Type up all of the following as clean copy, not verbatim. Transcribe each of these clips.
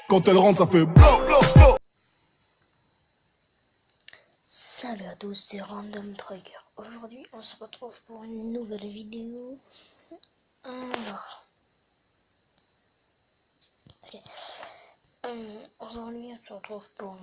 Quand elle rentre, ça fait blanc, blanc, blanc. Salut à tous, c'est Random Trigger. Aujourd'hui, on se retrouve pour une nouvelle vidéo. Alors, ok. Aujourd'hui, on se retrouve pour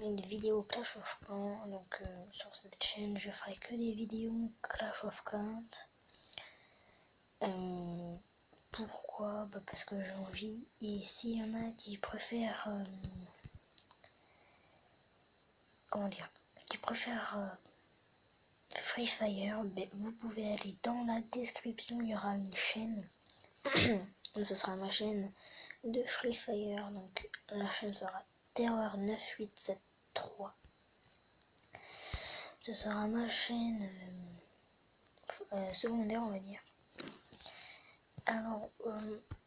une vidéo Clash of Clans. Donc, sur cette chaîne, je ferai que des vidéos Clash of Clans. Pourquoi? Parce que j'ai envie. Et s'il y en a qui préfèrent, Free Fire, vous pouvez aller dans la description, il y aura une chaîne. Ce sera ma chaîne de Free Fire, donc la chaîne sera Terreur 9873. Ce sera ma chaîne secondaire, on va dire. Alors,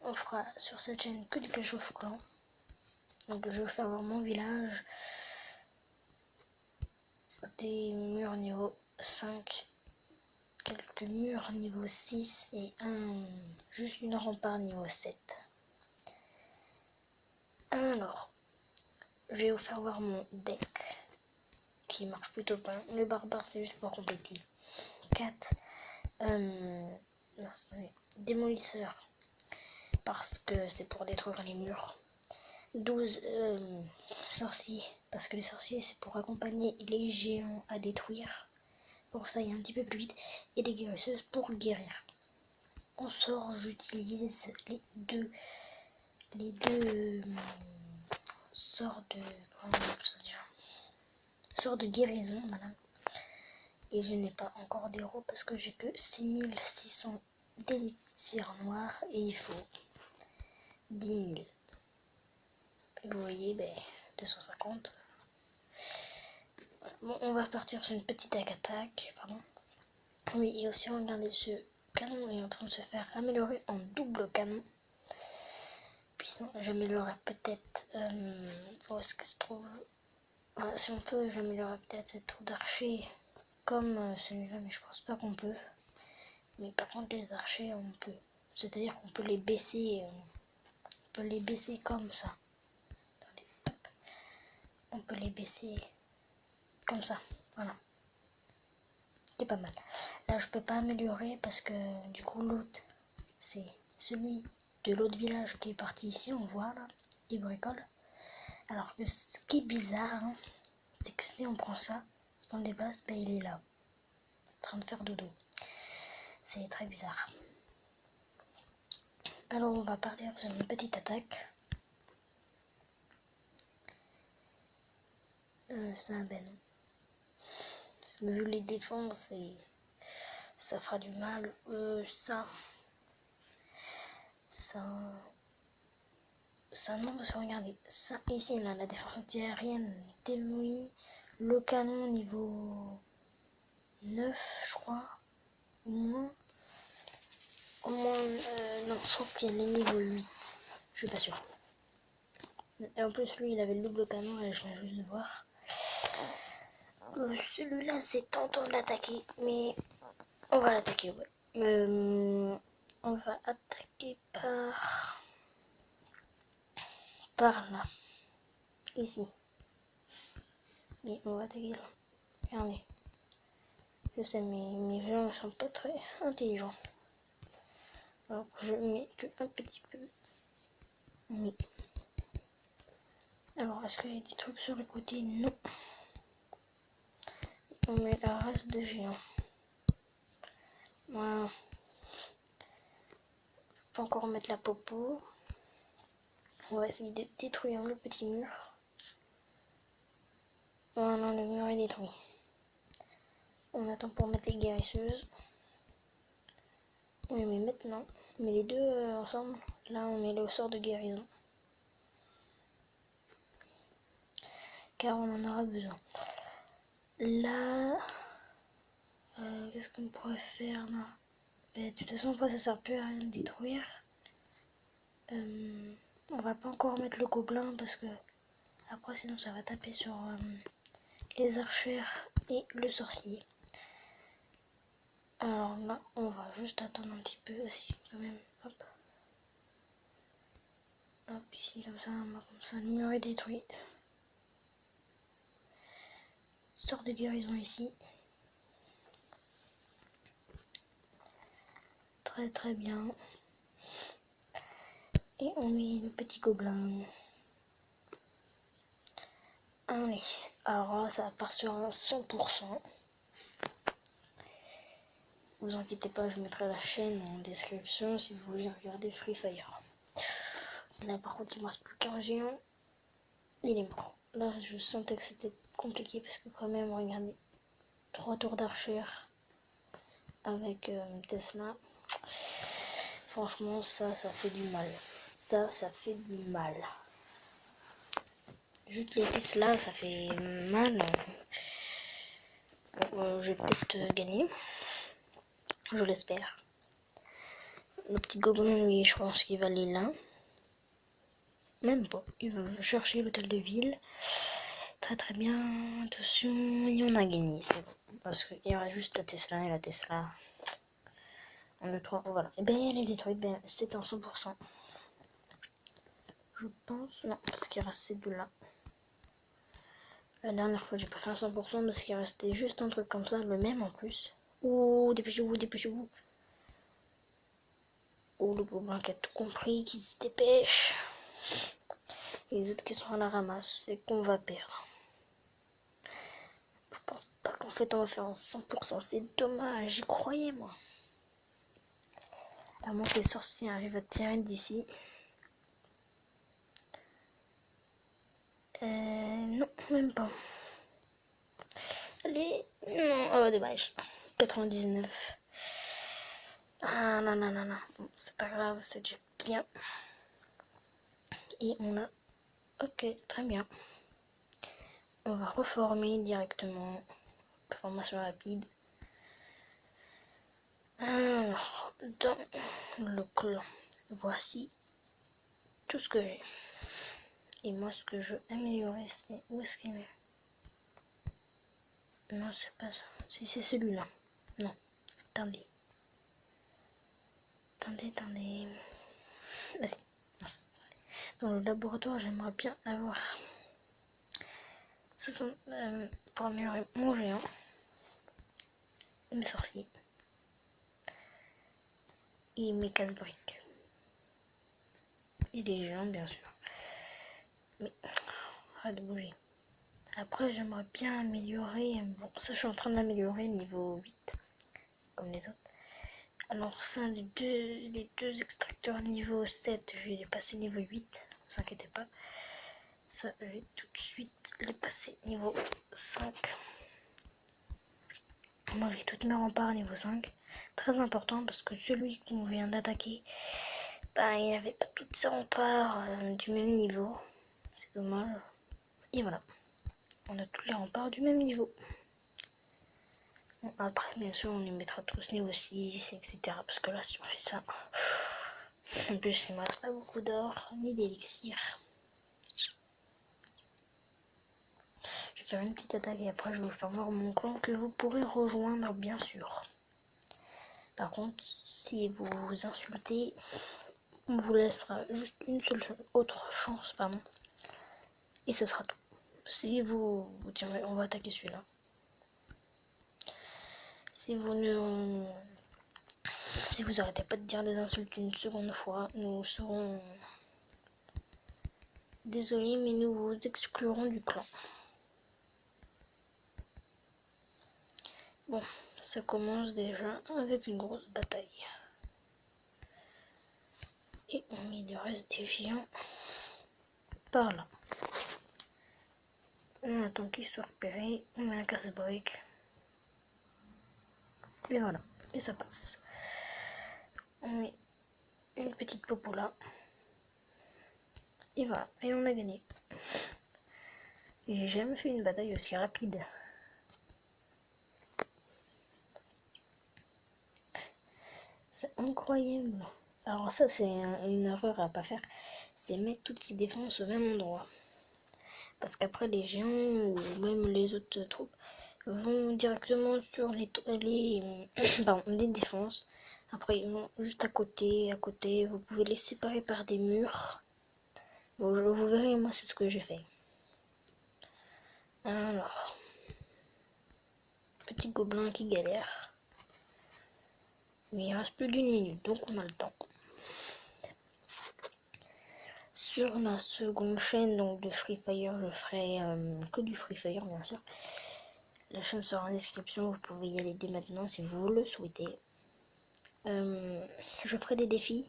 on fera sur cette chaîne que du Clash of Clans. Donc je vais faire voir mon village, des murs niveau 5, quelques murs niveau 6 et juste une rempart niveau 7. Alors, je vais vous faire voir mon deck qui marche plutôt bien. Le barbare, c'est juste pour compléter. 4 démolisseurs parce que c'est pour détruire les murs. 12 sorciers parce que les sorciers c'est pour accompagner les géants à détruire. Pour ça, il y a un petit peu plus vite. Et les guérisseuses pour guérir. En sort, j'utilise les deux sorts de... Comment on appelle ça déjà ? Sorts de guérison, voilà. Et je n'ai pas encore d'héros parce que j'ai que 6600 d'élixirs noirs et il faut 10 000. Et vous voyez, 250. Bon, on va partir sur une petite attaque, pardon. Oui, et aussi regardez, ce canon est en train de se faire améliorer en double canon. Puissant, j'améliorerai peut-être... où est-ce qu'elle se trouve? Si on peut, j'améliorerai peut-être cette tour d'archer comme celui-là, mais je pense pas qu'on peut. Mais par contre, les archers, on peut. C'est-à-dire qu'on peut les baisser. On peut les baisser comme ça. Attendez, hop. On peut les baisser comme ça. Voilà. C'est pas mal. Là, je peux pas améliorer parce que du coup, l'autre, c'est celui de l'autre village qui est parti ici. On voit là, qui bricole. Alors que ce qui est bizarre, hein, c'est que si on prend ça, qu'on le déplace, il est là, en train de faire dodo. C'est très bizarre. Alors on va partir sur une petite attaque. C'est un ben. Parce que vu les défenses, ça fera du mal. Ça non, parce que regardez, ça ici là, la défense antiaérienne démolie. Le canon niveau 9, je crois. Au moins, non, je crois qu'il y a les niveaux 8. Je suis pas sûr. Et en plus, lui, il avait le double canon, et je viens juste de voir. Celui-là, c'est tentant de l'attaquer, mais on va l'attaquer, ouais. On va attaquer par là. Ici. Et on va attaquer là. Regardez. Je sais, mes gens ne sont pas très intelligents. Alors, je mets que un petit peu. Oui. Alors, est-ce qu'il y a des trucs sur le côté? Non. On met la race de géants. Voilà. Faut encore mettre la popo. On va essayer de détruire le petit mur. Voilà, le mur est détruit. On attend pour mettre les guérisseuses. Oui, mais maintenant, on met les deux ensemble. Là, on met le sort de guérison. Car on en aura besoin. Là, qu'est-ce qu'on pourrait faire là? De toute façon, après, ça sert plus à rien de détruire. On va pas encore mettre le gobelin parce que après, sinon, ça va taper sur les archères et le sorcier. Alors là, on va juste attendre un petit peu aussi, quand même. Hop. Hop, ici, comme ça, le mur est détruit. Sort de guérison ici. Très bien. Et on met le petit gobelin. Allez, alors là, ça part sur un 100%. Vous inquiétez pas, je mettrai la chaîne en description si vous voulez regarder Free Fire. Là par contre il me reste plus qu'un géant. Il est mort. Là je sentais que c'était compliqué parce que quand même regardez. 3 tours d'archer avec Tesla. Franchement ça fait du mal. Ça fait du mal. Juste les Tesla ça fait mal. Bon, je vais peut-être gagner. Je l'espère. Le petit gobelin, lui, je pense qu'il va aller là. Même pas. Il va chercher l'hôtel de ville. Très bien. Attention. Et on a gagné. C'est bon. Parce qu'il y aura juste la Tesla et la Tesla. On a 3. Voilà. Et bien, elle est détruite. Ben, c'est un 100%. Je pense. Non, parce qu'il reste ces deux-là. La dernière fois, j'ai pas fait un 100% parce qu'il restait juste un truc comme ça. Le même en plus. Oh, dépêchez-vous, dépêchez-vous. Oh, le gobelin qui a tout compris, qui se dépêche. Et les autres qui sont à la ramasse, c'est qu'on va perdre. Je pense pas qu'en fait on va faire un 100%, c'est dommage, j'y croyais moi. À moins que les sorciers arrivent à tirer d'ici. Non, même pas. Allez, non, oh dommage. 99. Ah non, non, non, non. Bon, c'est pas grave, c'est déjà bien. Et on a... Ok, très bien. On va reformer directement. Formation rapide. Alors, dans le clan, voici tout ce que j'ai. Et moi, ce que je veux améliorer, c'est... Où est-ce qu'il est? Non, c'est pas ça. Si, c'est celui-là. Non, attendez. Attendez. Vas-y. Dans le laboratoire, j'aimerais bien avoir... Ce sont pour améliorer mon géant. Mes sorciers. Et mes casse-briques. Et les géants, bien sûr. Mais, arrête de bouger. Après, j'aimerais bien améliorer... Bon, ça, je suis en train d'améliorer niveau 8. Comme les autres. Alors ça, les deux extracteurs niveau 7, je vais les passer niveau 8. Ne vous inquiétez pas. Ça, je vais tout de suite les passer niveau 5. Moi, j'ai toutes mes remparts niveau 5. Très important parce que celui qu'on vient d'attaquer, bah, il n'avait pas toutes ses remparts du même niveau. C'est dommage. Et voilà. On a tous les remparts du même niveau. Bon, après, bien sûr, on les mettra tous niveau 6, etc. Parce que là, si on fait ça... En plus, il me reste pas beaucoup d'or, ni d'élixir. Je vais faire une petite attaque et après, je vais vous faire voir mon clan que vous pourrez rejoindre, bien sûr. Par contre, si vous vous insultez, on vous laissera juste une seule autre chance, pardon. Et ce sera tout. Si vous tirez, on va attaquer celui-là. Si vous arrêtez pas de dire des insultes une seconde fois, nous serons désolés, mais nous vous exclurons du clan. Bon, ça commence déjà avec une grosse bataille. Et on met le reste des géants par là. On attend qu'ils soient repérés, on met un casse-brique. Et voilà, et ça passe. On met une petite popo là. Et voilà, et on a gagné. J'ai jamais fait une bataille aussi rapide. C'est incroyable. Alors ça, c'est une erreur à pas faire. C'est mettre toutes ces défenses au même endroit. Parce qu'après, les géants ou même les autres troupes vont directement sur les défenses. Après, ils vont juste à côté. Vous pouvez les séparer par des murs. Bon, vous verrez, moi c'est ce que j'ai fait. Alors, petit gobelin qui galère. Mais il reste plus d'une minute, donc on a le temps. Sur la seconde chaîne donc de Free Fire, je ferai que du Free Fire bien sûr. La chaîne sera en description, vous pouvez y aller dès maintenant si vous le souhaitez. Je ferai des défis,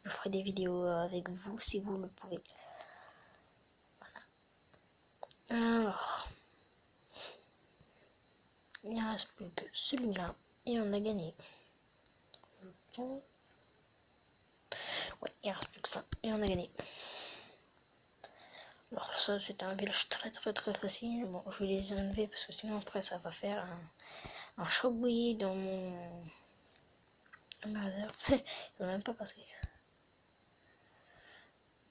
je ferai des vidéos avec vous si vous le pouvez. Voilà. Alors, il ne reste plus que celui-là et on a gagné. Je pense. Ouais, il ne reste plus que ça et on a gagné. Alors ça c'est un village très facile. Bon, je vais les enlever parce que sinon après ça va faire un chabouillis dans mon laser. Ils ont même pas passé.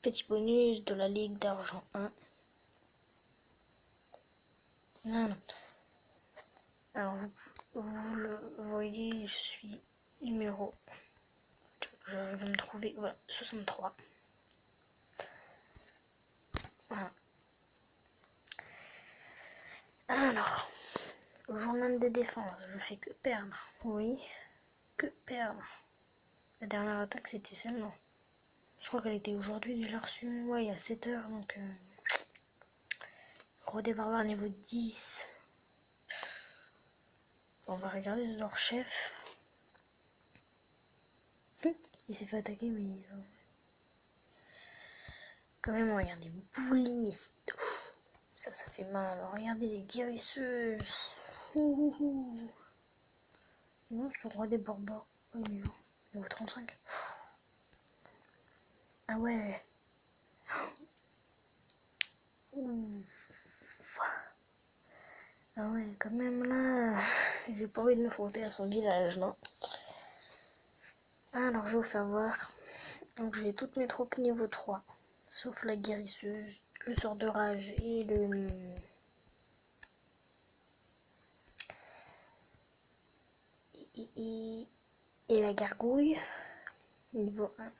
Petit bonus de la Ligue d'Argent 1. Non. Alors vous le voyez, je suis numéro. Je vais me trouver, voilà, 63. Voilà. Alors, journal de défense, je fais que perdre. Oui, que perdre. La dernière attaque c'était celle-là. Je crois qu'elle était aujourd'hui, je l'ai reçue, ouais, il y a 7 heures, donc... Roi des barbares niveau 10. On va regarder leur chef. Il s'est fait attaquer, mais ils ont... Quand même, regardez, boulis. Ça fait mal. Regardez les guérisseuses. Non, c'est le roi des barbares. Oui, mais non. Niveau 35. Ah ouais. Ah ouais, quand même là, j'ai pas envie de me frotter à son village, non. Alors, je vais vous faire voir. Donc, j'ai toutes mes troupes niveau 3. Sauf la guérisseuse, le sort de rage et le... Et la gargouille, niveau 1.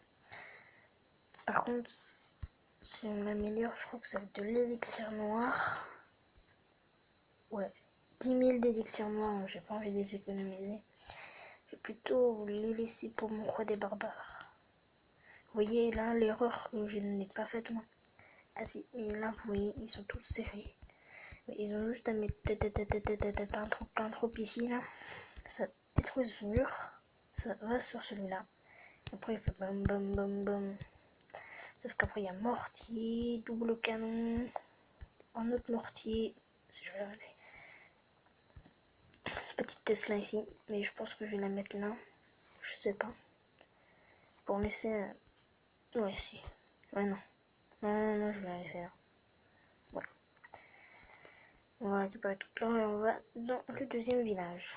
Par contre, si on l'améliore, je crois que ça va être de l'élixir noir. Ouais, 10 000 d'élixir noir, j'ai pas envie de les économiser. Je vais plutôt les laisser pour mon roi des barbares. Vous voyez là l'erreur que je n'ai pas faite moi. Ah si, mais là vous voyez, ils sont tous serrés. Ils ont juste à mettre plein trop ici là. Ça détruit ce mur. Ça va sur celui-là. Après il fait bam bam bam bam. Sauf qu'après il y a mortier, double canon, un autre mortier. Si je vais aller. Petite Tesla ici, mais je pense que je vais la mettre là. Je sais pas. Pour laisser... Ouais, si. Ouais, non. Non, je vais la laisser là. Voilà. On va récupérer tout là et on va dans le deuxième village.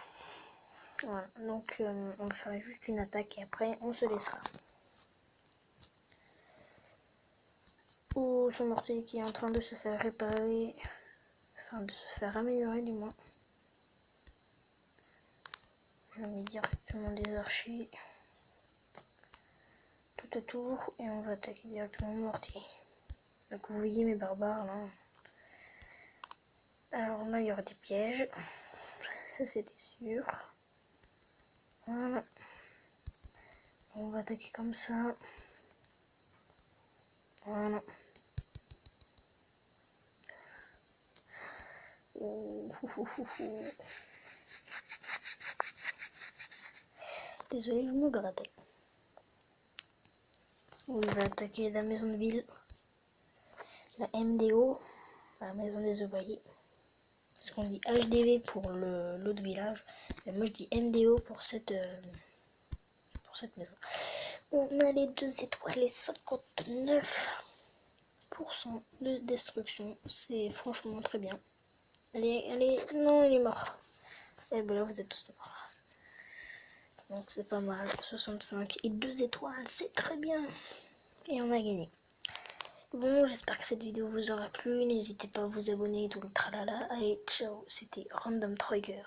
Voilà, donc on va faire juste une attaque et après on se laissera. Oh, ce mortier qui est en train de se faire réparer. Enfin, de se faire améliorer du moins. Je vais mettre directement des archers tout autour et on va attaquer directement le mortier. Donc vous voyez mes barbares là. Alors là il y aura des pièges. Ça c'était sûr. Voilà. On va attaquer comme ça. Voilà. Désolé, je me grattais. On va attaquer la maison de ville. La MDO. La maison des ouvriers. Parce qu'on dit HDV pour l'autre village. Et moi je dis MDO pour cette maison. On a les 2 étoiles et 59% de destruction. C'est franchement très bien. Allez, non, il est mort. Et ben là, vous êtes tous morts. Donc c'est pas mal. 65 et 2 étoiles, c'est très bien. Et on a gagné. Bon, j'espère que cette vidéo vous aura plu. N'hésitez pas à vous abonner, tout le tralala. Allez, ciao, c'était Random Trigger.